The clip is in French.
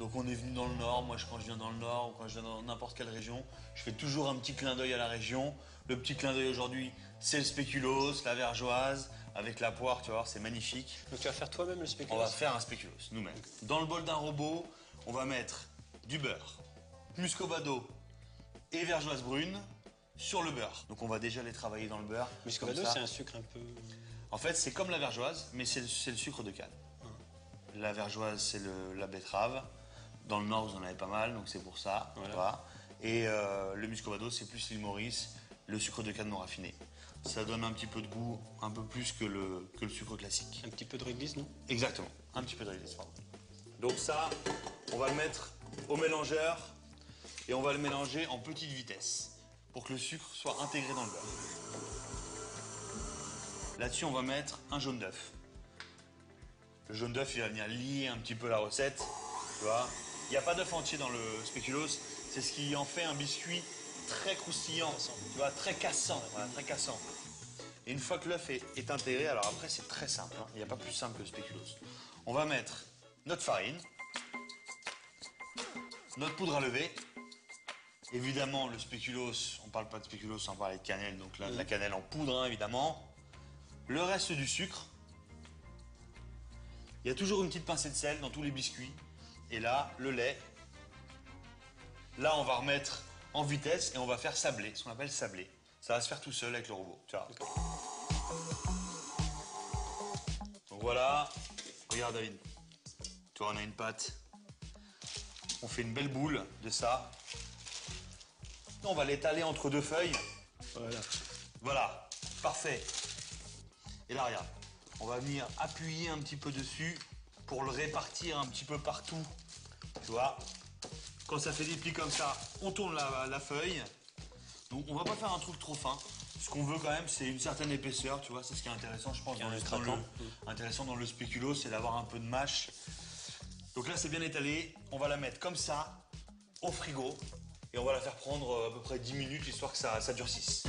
Donc on est venu dans le Nord, moi quand je viens dans le Nord ou quand je viens dans n'importe quelle région, je fais toujours un petit clin d'œil à la région. Le petit clin d'œil aujourd'hui, c'est le spéculoos, la vergeoise, avec la poire, tu vas voir, c'est magnifique. Donc tu vas faire toi-même le spéculoos? On va faire un spéculoos, nous-mêmes. Dans le bol d'un robot, on va mettre du beurre, muscovado et vergeoise brune sur le beurre. Donc on va déjà les travailler dans le beurre. Muscovado, c'est un sucre un peu... En fait, c'est comme la vergeoise, mais c'est le sucre de canne. La vergeoise, c'est la betterave. Dans le Nord, vous en avez pas mal, donc c'est pour ça. Voilà. Et le muscovado, c'est plus l'île Maurice, le sucre de canne non raffiné. Ça donne un petit peu de goût, un peu plus que le sucre classique. Un petit peu de réglisse, non? Exactement, un petit peu de réglisse, pardon. Donc ça, on va le mettre au mélangeur et on va le mélanger en petite vitesse pour que le sucre soit intégré dans le beurre. Là-dessus, on va mettre un jaune d'œuf. Le jaune d'œuf, il va venir lier un petit peu la recette, tu vois. Il n'y a pas d'œuf entier dans le spéculoos, c'est ce qui en fait un biscuit très croustillant, tu vois, très cassant, voilà, très cassant. Et une fois que l'œuf est intégré, alors après c'est très simple, hein, il n'y a pas plus simple que le spéculoos. On va mettre notre farine, notre poudre à lever. Évidemment, le spéculoos, on ne parle pas de spéculoos sans parler de cannelle, donc là, la cannelle en poudre, hein, évidemment. Le reste du sucre. Il y a toujours une petite pincée de sel dans tous les biscuits. Et là, le lait. Là, on va remettre en vitesse et on va faire sabler, ce qu'on appelle sabler. Ça va se faire tout seul avec le robot, tu vois. Donc voilà. Regarde, David. Tu vois, on a une pâte. On fait une belle boule de ça. On va l'étaler entre deux feuilles. Voilà. Voilà, parfait. Et là, regarde, on va venir appuyer un petit peu dessus pour le répartir un petit peu partout. Tu vois, quand ça fait des plis comme ça, on tourne la feuille. Donc, on va pas faire un truc trop fin. Ce qu'on veut quand même, c'est une certaine épaisseur, tu vois. C'est ce qui est intéressant, je pense, intéressant dans le spéculoos, c'est d'avoir un peu de mâche. Donc là, c'est bien étalé. On va la mettre comme ça, au frigo. Et on va la faire prendre à peu près 10 minutes, histoire que ça durcisse.